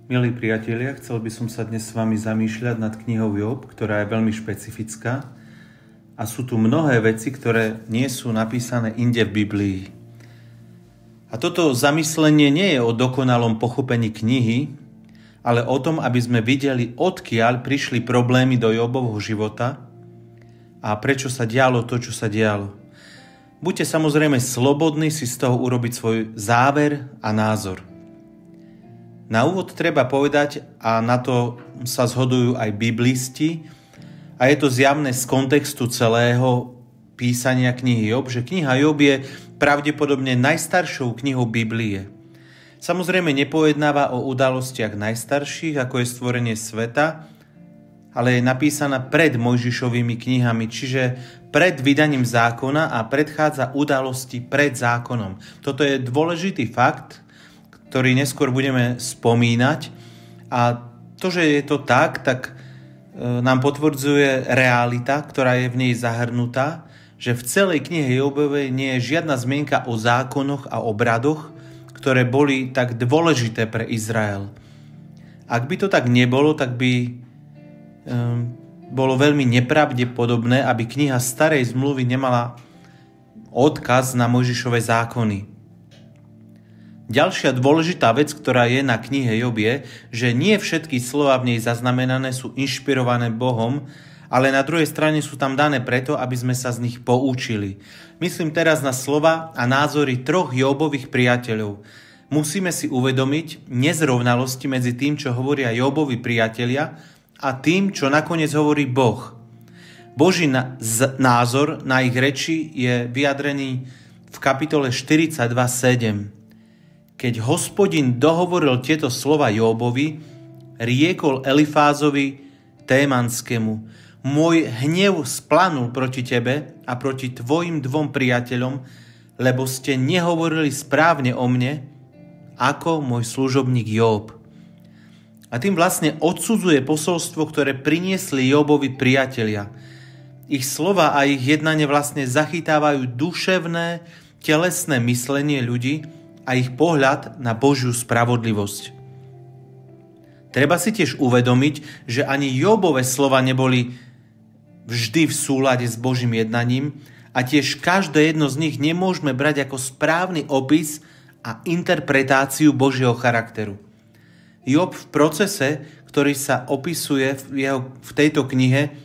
Milí priatelia, chcel by som sa dnes s vami zamýšľať nad knihou Job, ktorá je veľmi špecifická a sú tu mnohé veci, ktoré nie sú napísané inde v Biblii. A toto zamyslenie nie je o dokonalom pochopení knihy, ale o tom, aby sme videli, odkiaľ prišli problémy do Jobovho života a prečo sa dialo to, čo sa dialo. Buďte samozrejme slobodní si z toho urobiť svoj záver a názor. Na úvod treba povedať, a na to sa zhodujú aj biblisti, a je to zjavné z kontextu celého písania knihy Job, že kniha Job je pravdepodobne najstaršou knihou Biblie. Samozrejme nepojednáva o udalostiach najstarších, ako je stvorenie sveta, ale je napísaná pred Mojžišovými knihami, čiže pred vydaním zákona a predchádza udalosti pred zákonom. Toto je dôležitý fakt, ktorý neskôr budeme spomínať. A to, že je to tak nám potvrdzuje realita, ktorá je v nej zahrnutá, že v celej knihe Jobovej nie je žiadna zmienka o zákonoch a obradoch, ktoré boli tak dôležité pre Izrael. Ak by to tak nebolo, tak by bolo veľmi nepravdepodobné, aby kniha Starej zmluvy nemala odkaz na Mojžišove zákony. Ďalšia dôležitá vec, ktorá je na knihe Job je, že nie všetky slová v nej zaznamenané sú inšpirované Bohom, ale na druhej strane sú tam dané preto, aby sme sa z nich poučili. Myslím teraz na slova a názory troch Jobových priateľov. Musíme si uvedomiť nezrovnalosti medzi tým, čo hovoria Jobovi priatelia a tým, čo nakoniec hovorí Boh. Boží názor na ich reči je vyjadrený v kapitole 42:7. Keď Hospodin dohovoril tieto slova Jobovi, riekol Elifázovi Témanskému: Môj hnev splanul proti tebe a proti tvojim dvom priateľom, lebo ste nehovorili správne o mne, ako môj služobník Job. A tým vlastne odsudzuje posolstvo, ktoré priniesli Jobovi priatelia. Ich slova a ich jednanie vlastne zachytávajú duševné, telesné myslenie ľudí a ich pohľad na Božiu spravodlivosť. Treba si tiež uvedomiť, že ani Jobove slova neboli vždy v súlade s Božím jednaním a tiež každé jedno z nich nemôžeme brať ako správny opis a interpretáciu Božieho charakteru. Job v procese, ktorý sa opisuje v tejto knihe,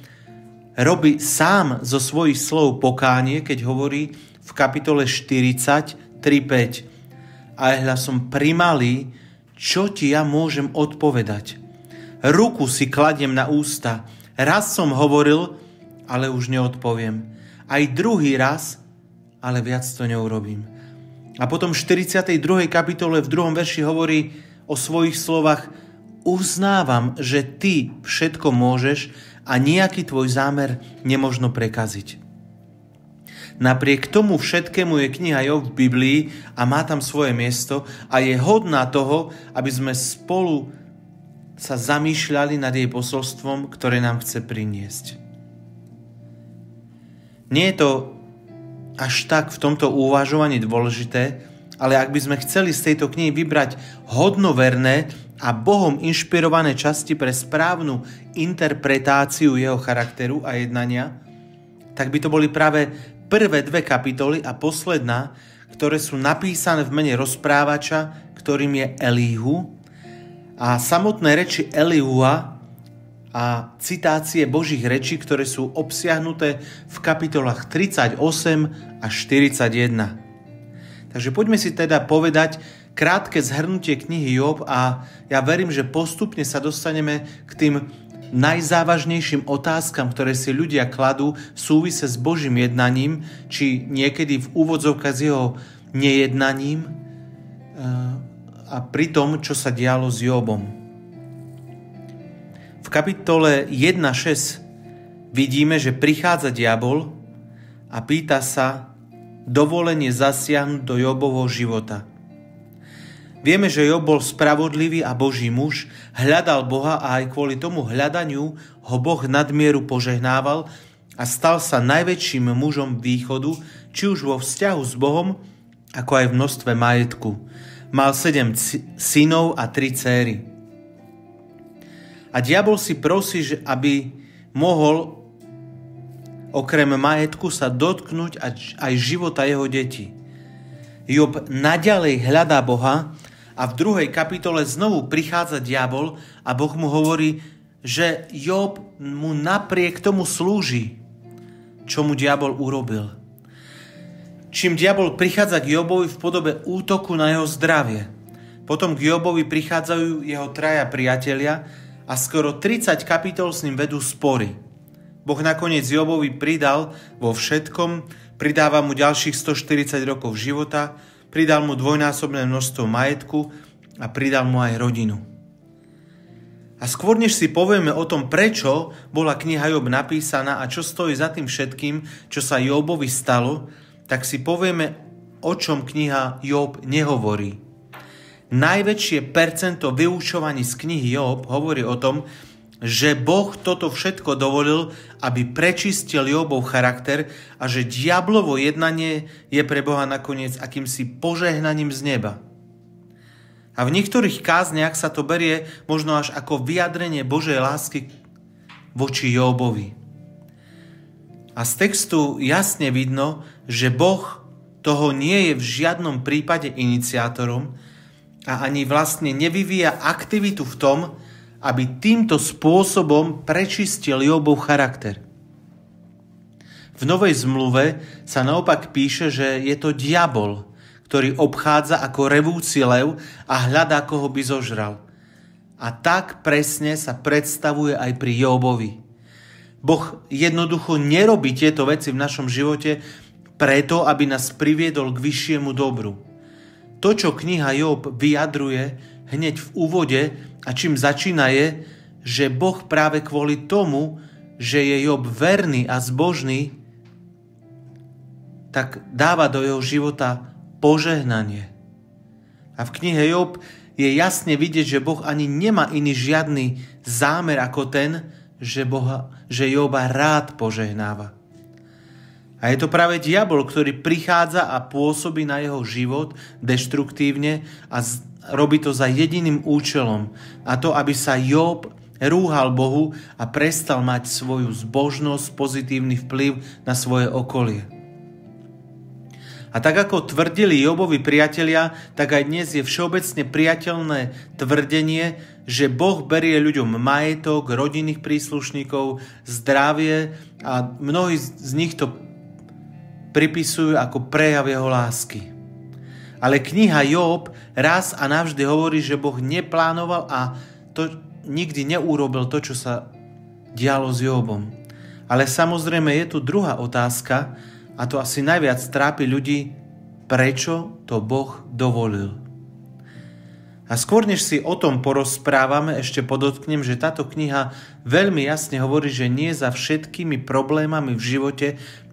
robí sám zo svojich slov pokánie, keď hovorí v kapitole 40, 3-5. A hľa som primalý, čo ti ja môžem odpovedať? Ruku si kladiem na ústa. Raz som hovoril, ale už neodpoviem. Aj druhý raz, ale viac to neurobím. A potom v 42. kapitole v 2. verši hovorí o svojich slovách: uznávam, že ty všetko môžeš a nejaký tvoj zámer nemožno prekaziť. Napriek tomu všetkému je kniha Job v Biblii a má tam svoje miesto a je hodná toho, aby sme spolu sa zamýšľali nad jej posolstvom, ktoré nám chce priniesť. Nie je to až tak v tomto uvažovaní dôležité, ale ak by sme chceli z tejto knihy vybrať hodnoverné a Bohom inšpirované časti pre správnu interpretáciu jeho charakteru a jednania, tak by to boli práve prvé dve kapitoly a posledná, ktoré sú napísané v mene rozprávača, ktorým je Elihu, a samotné reči Elihua a citácie Božích rečí, ktoré sú obsiahnuté v kapitolách 38 až 41. Takže poďme si teda povedať krátke zhrnutie knihy Job a ja verím, že postupne sa dostaneme k tým najzávažnejším otázkam, ktoré si ľudia kladú v súvise s Božím jednaním, či niekedy v úvodzovkách s jeho nejednaním a pri tom, čo sa dialo s Jobom. V kapitole 1.6 vidíme, že prichádza diabol a pýta sa dovolenie zasiahnuť do Jobovho života. Vieme, že Job bol spravodlivý a Boží muž, hľadal Boha a aj kvôli tomu hľadaniu ho Boh nadmieru požehnával a stal sa najväčším mužom východu, či už vo vzťahu s Bohom, ako aj v množstve majetku. Mal 7 synov a 3 céry. A diabol si prosí, že aby mohol okrem majetku sa dotknúť aj života jeho detí. Job naďalej hľadá Boha a v 2. kapitole znovu prichádza diabol a Boh mu hovorí, že Job mu napriek tomu slúži, čo mu diabol urobil. Čím diabol prichádza k Jobovi v podobe útoku na jeho zdravie. Potom k Jobovi prichádzajú jeho 3 priatelia a skoro 30 kapitol s ním vedú spory. Boh nakoniec Jobovi pridal vo všetkom, pridáva mu ďalších 140 rokov života, pridal mu dvojnásobné množstvo majetku a pridal mu aj rodinu. A skôr než si povieme o tom, prečo bola kniha Job napísaná a čo stojí za tým všetkým, čo sa Jobovi stalo, tak si povieme, o čom kniha Job nehovorí. Najväčšie percento vyučovaní z knihy Job hovorí o tom, že Boh toto všetko dovolil, aby prečistil Jobov charakter a že diablovo jednanie je pre Boha nakoniec akýmsi požehnaním z neba. A v niektorých kázniach sa to berie možno až ako vyjadrenie Božej lásky voči Jobovi. A z textu jasne vidno, že Boh toho nie je v žiadnom prípade iniciátorom a ani vlastne nevyvíja aktivitu v tom, aby týmto spôsobom prečistil Jobov charakter. V Novej zmluve sa naopak píše, že je to diabol, ktorý obchádza ako revúci lev a hľadá, koho by zožral. A tak presne sa predstavuje aj pri Jobovi. Boh jednoducho nerobí tieto veci v našom živote preto, aby nás priviedol k vyššiemu dobru. To, čo kniha Job vyjadruje hneď v úvode a čím začína je, že Boh práve kvôli tomu, že je Job verný a zbožný, tak dáva do jeho života požehnanie. A v knihe Job je jasne vidieť, že Boh ani nemá iný žiadny zámer ako ten, že Joba rád požehnáva. A je to práve diabol, ktorý prichádza a pôsobí na jeho život deštruktívne a robí to za jediným účelom. A to, aby sa Job rúhal Bohu a prestal mať svoju zbožnosť, pozitívny vplyv na svoje okolie. A tak ako tvrdili Jobovi priatelia, tak aj dnes je všeobecne priateľné tvrdenie, že Boh berie ľuďom majetok, rodinných príslušníkov, zdravie a mnohí z nich to pripisujú ako prejav jeho lásky. Ale kniha Job raz a navždy hovorí, že Boh neplánoval a to nikdy neurobil to, čo sa dialo s Jobom. Ale samozrejme je tu druhá otázka, a to asi najviac trápi ľudí, prečo to Boh dovolil. A skôr než si o tom porozprávame, ešte podotknem, že táto kniha veľmi jasne hovorí, že nie za všetkými problémami v živote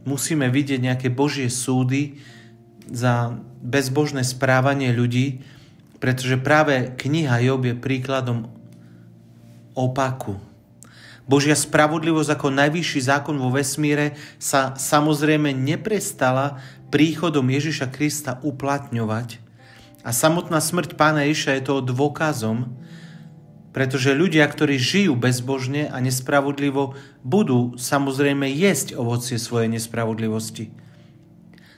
musíme vidieť nejaké Božie súdy za bezbožné správanie ľudí, pretože práve kniha Job je príkladom opaku. Božia spravodlivosť ako najvyšší zákon vo vesmíre sa samozrejme neprestala príchodom Ježiša Krista uplatňovať. A samotná smrť Pána Ježiša je toho dôkazom, pretože ľudia, ktorí žijú bezbožne a nespravodlivo, budú samozrejme jesť ovocie svojej nespravodlivosti.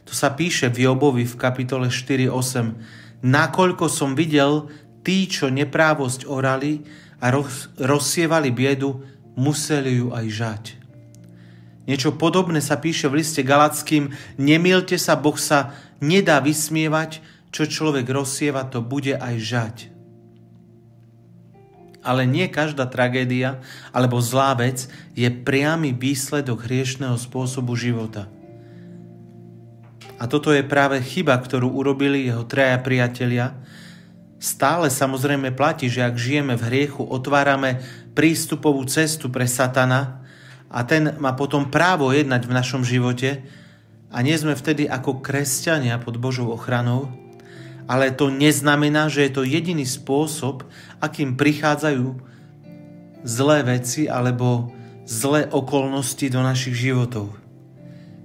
To sa píše v Jobovi v kapitole 4:8. Nakoľko som videl, tí, čo neprávosť orali a rozsievali biedu, museli ju aj žať. Niečo podobné sa píše v liste Galackým: nemýlte sa, Boh sa nedá vysmievať, čo človek rozsieva, to bude aj žať. Ale nie každá tragédia alebo zlá vec je priamy výsledok hriešného spôsobu života. A toto je práve chyba, ktorú urobili jeho 3 priatelia. Stále samozrejme platí, že ak žijeme v hriechu, otvárame prístupovú cestu pre satana a ten má potom právo jednať v našom živote a nie sme vtedy ako kresťania pod Božou ochranou, ale to neznamená, že je to jediný spôsob, akým prichádzajú zlé veci alebo zlé okolnosti do našich životov.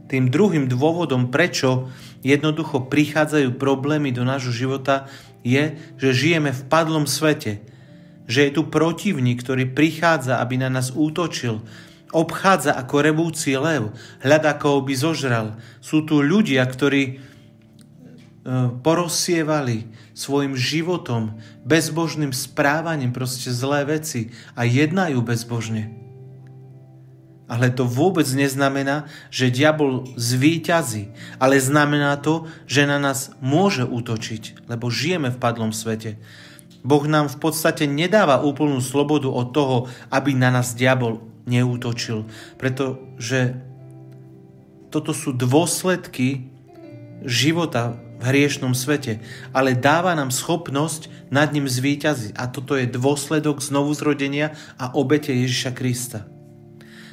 Tým druhým dôvodom, prečo jednoducho prichádzajú problémy do nášho života, je, že žijeme v padlom svete. že je tu protivník, ktorý prichádza, aby na nás útočil, obchádza ako revúci lev, hľadá, koho by zožral. Sú tu ľudia, ktorí porozsievali svojim životom, bezbožným správaním proste zlé veci a jednajú bezbožne. Ale to vôbec neznamená, že diabol zvíťazí, ale znamená to, že na nás môže útočiť, lebo žijeme v padlom svete. Boh nám v podstate nedáva úplnú slobodu od toho, aby na nás diabol neútočil, pretože toto sú dôsledky života v hriešnom svete, ale dáva nám schopnosť nad ním zvíťaziť. A toto je dôsledok znovuzrodenia a obete Ježiša Krista.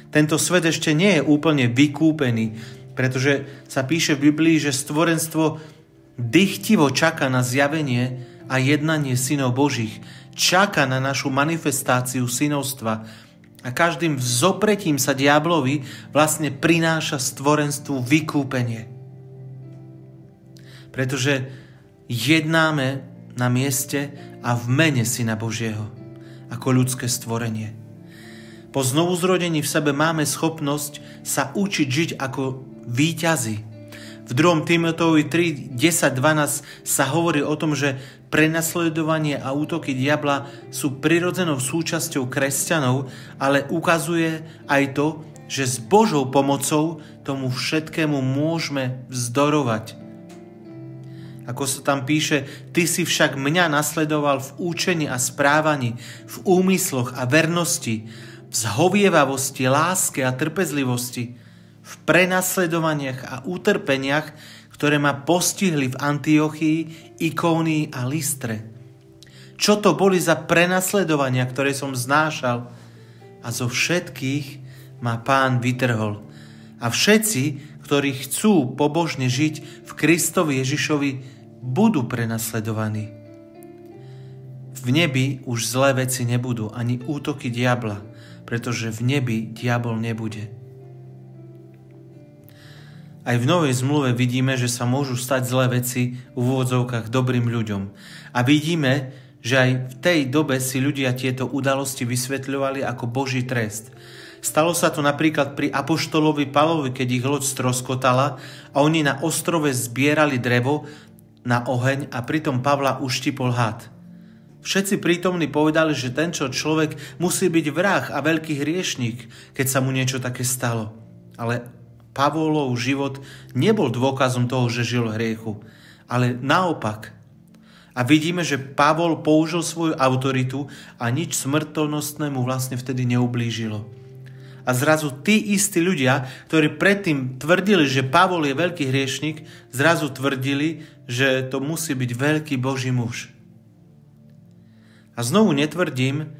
Tento svet ešte nie je úplne vykúpený, pretože sa píše v Biblii, že stvorenstvo dychtivo čaká na zjavenie a jednanie synov Božích. Čaká na našu manifestáciu synovstva a každým vzopretím sa diablovi vlastne prináša stvorenstvu vykúpenie. Pretože jednáme na mieste a v mene Syna Božieho, ako ľudské stvorenie. Po znovuzrodení v sebe máme schopnosť sa učiť žiť ako víťazi. V 2. Timoteovi 3, 10, 12 sa hovorí o tom, že prenasledovanie a útoky diabla sú prirodzenou súčasťou kresťanov, ale ukazuje aj to, že s Božou pomocou tomu všetkému môžeme vzdorovať. Ako sa tam píše, ty si však mňa nasledoval v učení a správaní, v úmysloch a vernosti, v zhovievavosti, láske a trpezlivosti, v prenasledovaniach a utrpeniach, ktoré ma postihli v Antiochii, Ikónii a Listre. Čo to boli za prenasledovania, ktoré som znášal? A zo všetkých ma Pán vytrhol. A všetci, ktorí chcú pobožne žiť v Kristovi Ježišovi, budú prenasledovaní. V nebi už zlé veci nebudú, ani útoky diabla, pretože v nebi diabol nebude. Aj v Novej zmluve vidíme, že sa môžu stať zlé veci v úvodzovkách dobrým ľuďom. A vidíme, že aj v tej dobe si ľudia tieto udalosti vysvetľovali ako Boží trest. Stalo sa to napríklad pri apoštolovi Pavlovi, keď ich loď stroskotala a oni na ostrove zbierali drevo na oheň a pritom Pavla uštipol had. Všetci prítomní povedali, že ten človek musí byť vrah a veľký hriešnik, keď sa mu niečo také stalo. Ale Pavlov život nebol dôkazom toho, že žil v hriechu, ale naopak. A vidíme, že Pavol použil svoju autoritu a nič smrtonosnému vlastne vtedy neublížilo. A zrazu tí istí ľudia, ktorí predtým tvrdili, že Pavol je veľký hriešnik, zrazu tvrdili, že to musí byť veľký Boží muž. A znovu netvrdím,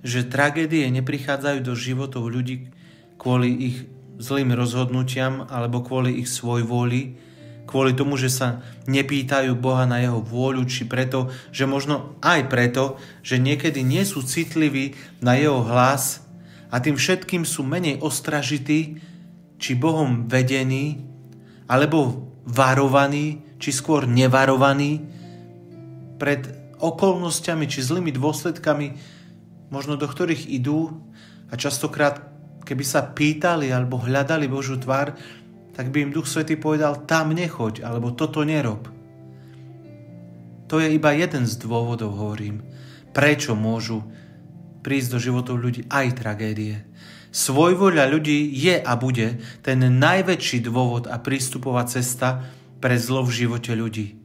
že tragédie neprichádzajú do životov ľudí kvôli ich zlým rozhodnutiam alebo kvôli ich svojvôli, kvôli tomu, že sa nepýtajú Boha na jeho vôľu, či preto, že možno aj preto, že niekedy nie sú citliví na jeho hlas a tým všetkým sú menej ostražití, či Bohom vedení, alebo varovaní, či skôr nevarovaní pred okolnostiami, či zlými dôsledkami, možno do ktorých idú a častokrát, keby sa pýtali alebo hľadali Božiu tvár, tak by im Duch Svätý povedal, tam nechoď, alebo toto nerob. To je iba jeden z dôvodov, hovorím, prečo môžu prísť do životov ľudí aj tragédie. Svojvoľa ľudí je a bude ten najväčší dôvod a prístupová cesta pre zlo v živote ľudí.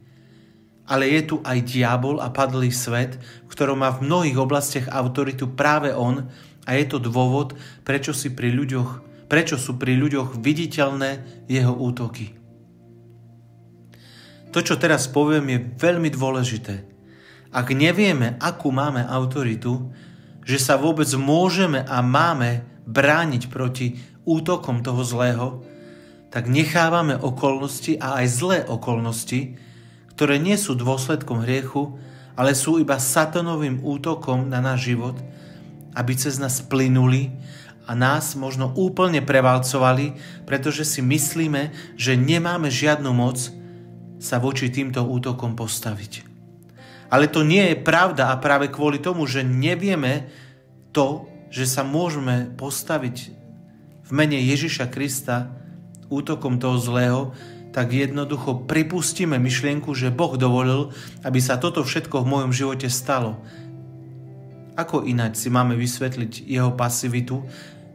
Ale je tu aj diabol a padlý svet, v ktorom má v mnohých oblastiach autoritu práve on a je to dôvod, prečo sú pri ľuďoch viditeľné jeho útoky. To, čo teraz poviem, je veľmi dôležité. Ak nevieme, akú máme autoritu, že sa vôbec môžeme a máme brániť proti útokom toho zlého, tak nechávame okolnosti a aj zlé okolnosti, ktoré nie sú dôsledkom hriechu, ale sú iba satanovým útokom na náš život, aby cez nás plynuli a nás možno úplne prevalcovali, pretože si myslíme, že nemáme žiadnu moc sa voči týmto útokom postaviť. Ale to nie je pravda a práve kvôli tomu, že nevieme to, že sa môžeme postaviť v mene Ježiša Krista útokom toho zlého, tak jednoducho pripustíme myšlienku, že Boh dovolil, aby sa toto všetko v mojom živote stalo. Ako ináč si máme vysvetliť jeho pasivitu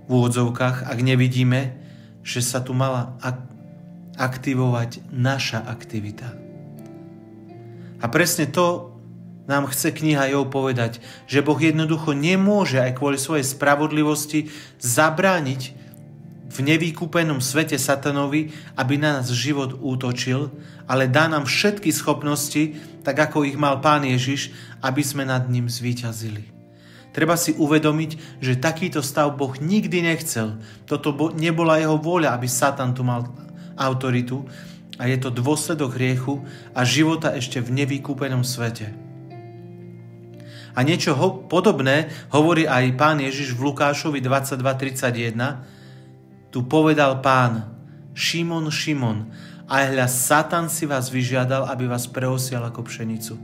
v úvodzovkách, ak nevidíme, že sa tu mala aktivovať naša aktivita. A presne to nám chce kniha Job povedať, že Boh jednoducho nemôže aj kvôli svojej spravodlivosti zabrániť v nevykúpenom svete satanovi, aby na nás život útočil, ale dá nám všetky schopnosti, tak ako ich mal Pán Ježiš, aby sme nad ním zvíťazili. Treba si uvedomiť, že takýto stav Boh nikdy nechcel. Toto nebola jeho vôľa, aby Satan tu mal autoritu, a je to dôsledok hriechu a života ešte v nevykúpenom svete. A niečo podobné hovorí aj Pán Ježiš v Lukášovi 22:31. Tu povedal Pán: Šimon, Šimon, aj hľa Satan si vás vyžiadal, aby vás preosial ako pšenicu.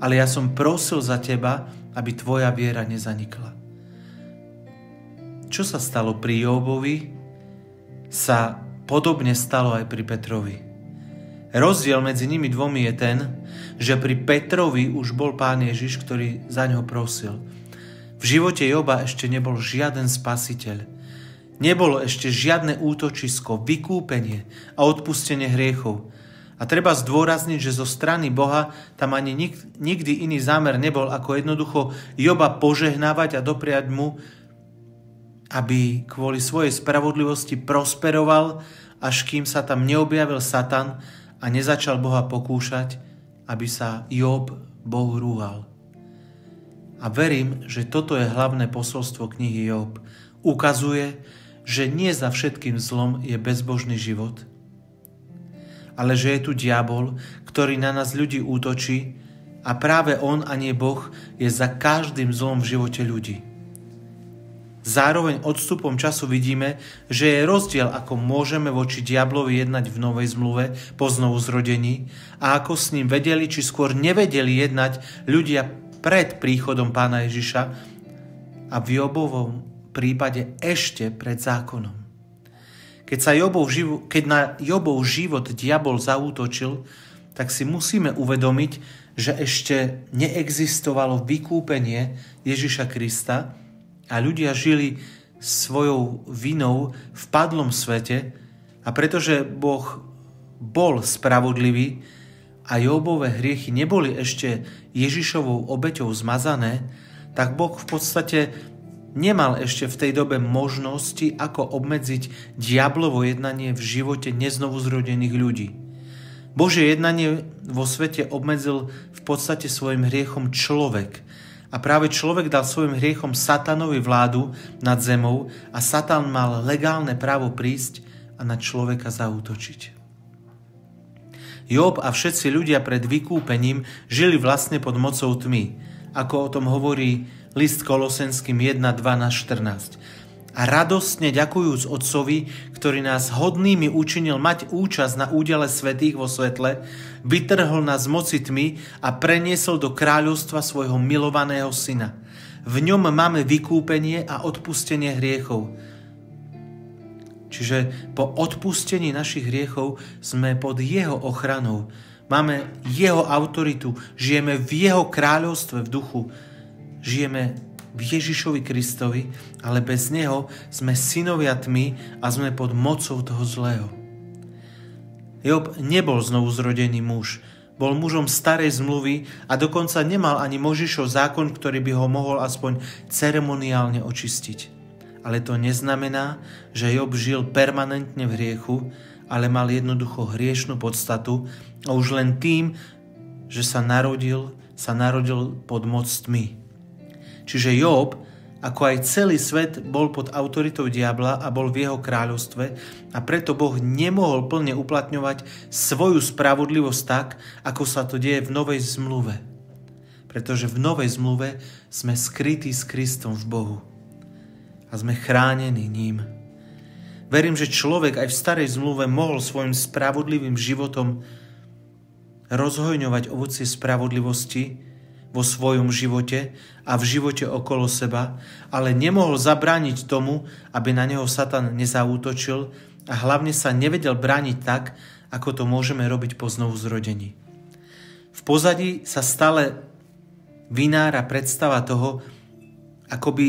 Ale ja som prosil za teba, aby tvoja viera nezanikla. Čo sa stalo pri Jobovi, sa podobne stalo aj pri Petrovi. Rozdiel medzi nimi dvomi je ten, že pri Petrovi už bol Pán Ježiš, ktorý za ňo prosil. V živote Joba ešte nebol žiaden spasiteľ. Nebolo ešte žiadne útočisko, vykúpenie a odpustenie hriechov. A treba zdôrazniť, že zo strany Boha tam ani nikdy iný zámer nebol, ako jednoducho Joba požehnávať a dopriať mu, aby kvôli svojej spravodlivosti prosperoval, až kým sa tam neobjavil Satan a nezačal Boha pokúšať, aby sa Job Bohu rúhal. A verím, že toto je hlavné posolstvo knihy Job. Ukazuje, že nie za všetkým zlom je bezbožný život, ale že je tu diabol, ktorý na nás ľudí útočí, a práve on a nie Boh je za každým zlom v živote ľudí. Zároveň odstupom času vidíme, že je rozdiel, ako môžeme voči diablovi jednať v Novej zmluve po znovuzrodení a ako s ním vedeli, či skôr nevedeli jednať ľudia pred príchodom Pána Ježiša a v Jobovom prípade ešte pred zákonom. Keď na Jobov život diabol zaútočil, tak si musíme uvedomiť, že ešte neexistovalo vykúpenie Ježiša Krista a ľudia žili svojou vinou v padlom svete, a pretože Boh bol spravodlivý a Jobove hriechy neboli ešte Ježišovou obeťou zmazané, tak Boh v podstate nemal ešte v tej dobe možnosti, ako obmedziť diablovo jednanie v živote neznovuzrodených ľudí. Božie jednanie vo svete obmedzil v podstate svojim hriechom človek. A práve človek dal svojim hriechom Satanovi vládu nad zemou a Satan mal legálne právo prísť a na človeka zaútočiť. Job a všetci ľudia pred vykúpením žili vlastne pod mocou tmy, ako o tom hovorí list Kolosenským 1:12-14. A radostne ďakujúc Otcovi, ktorý nás hodnými učinil mať účasť na údele svätých vo svetle, vytrhol nás z moci tmy a preniesol do kráľovstva svojho milovaného syna. V ňom máme vykúpenie a odpustenie hriechov. Čiže po odpustení našich hriechov sme pod jeho ochranou. Máme jeho autoritu, žijeme v jeho kráľovstve v duchu. Žijeme v Ježišovi Kristovi, ale bez neho sme synovia tmy a sme pod mocou toho zlého. Job nebol znovuzrodený muž. Bol mužom starej zmluvy a dokonca nemal ani Mojžišov zákon, ktorý by ho mohol aspoň ceremoniálne očistiť. Ale to neznamená, že Job žil permanentne v hriechu, ale mal jednoducho hriešnú podstatu a už len tým, že sa narodil pod moc tmy. Čiže Job, ako aj celý svet, bol pod autoritou diabla a bol v jeho kráľovstve, a preto Boh nemohol plne uplatňovať svoju spravodlivosť tak, ako sa to deje v Novej zmluve. Pretože v Novej zmluve sme skrytí s Kristom v Bohu a sme chránení ním. Verím, že človek aj v starej zmluve mohol svojim spravodlivým životom rozhojňovať ovocie spravodlivosti, vo svojom živote a v živote okolo seba, ale nemohol zabrániť tomu, aby na neho Satan nezaútočil a hlavne sa nevedel brániť tak, ako to môžeme robiť po znovuzrodení. V pozadí sa stále vynára predstava toho, ako by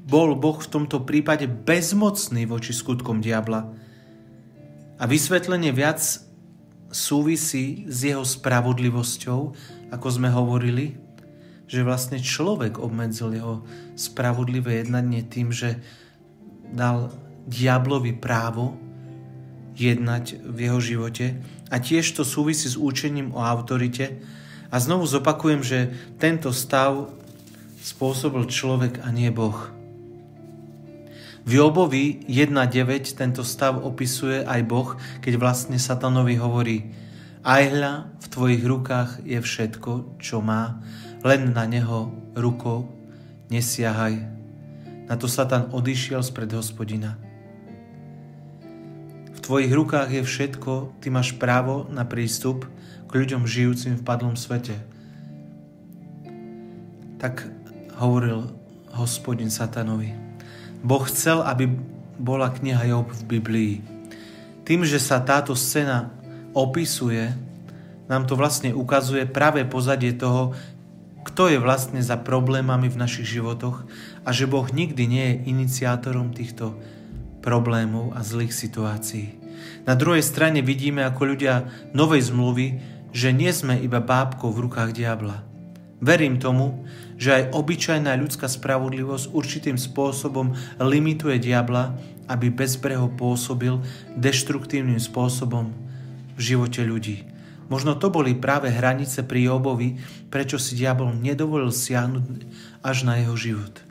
bol Boh v tomto prípade bezmocný voči skutkom diabla. A vysvetlenie viac súvisí s jeho spravodlivosťou, ako sme hovorili, že vlastne človek obmedzil jeho spravodlivé jednanie tým, že dal diablovi právo jednať v jeho živote. A tiež to súvisí s učením o autorite. A znovu zopakujem, že tento stav spôsobil človek a nie Boh. V Jobovi 1.9 tento stav opisuje aj Boh, keď vlastne Satanovi hovorí: aj hľa, v tvojich rukách je všetko, čo má, len na neho rukou nesiahaj. Na to Satan odišiel spred Hospodina. V tvojich rukách je všetko, ty máš právo na prístup k ľuďom žijúcim v padlom svete. Tak hovoril Hospodin Satanovi. Boh chcel, aby bola kniha Job v Biblii. Tým, že sa táto scéna opisuje, nám to vlastne ukazuje práve pozadie toho, kto je vlastne za problémami v našich životoch a že Boh nikdy nie je iniciátorom týchto problémov a zlých situácií. Na druhej strane vidíme ako ľudia novej zmluvy, že nie sme iba bábkou v rukách diabla. Verím tomu, že aj obyčajná ľudská spravodlivosť určitým spôsobom limituje diabla, aby bezbreho pôsobil deštruktívnym spôsobom v živote ľudí. Možno to boli práve hranice pri Jobovi, prečo si diabol nedovolil siahnuť až na jeho život.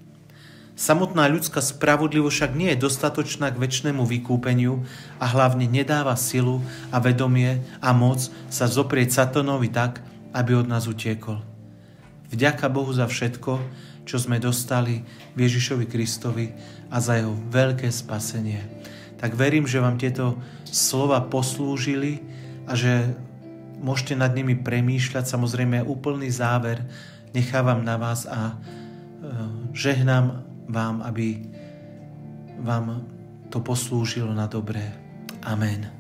Samotná ľudská spravodlivosť však nie je dostatočná k večnému vykúpeniu a hlavne nedáva silu a vedomie a moc sa zoprieť Satanovi tak, aby od nás utiekol. Vďaka Bohu za všetko, čo sme dostali v Ježišovi Kristovi a za jeho veľké spasenie. Tak verím, že vám tieto slova poslúžili a že môžete nad nimi premýšľať. Samozrejme, úplný záver nechávam na vás a žehnám vám, aby vám to poslúžilo na dobré. Amen.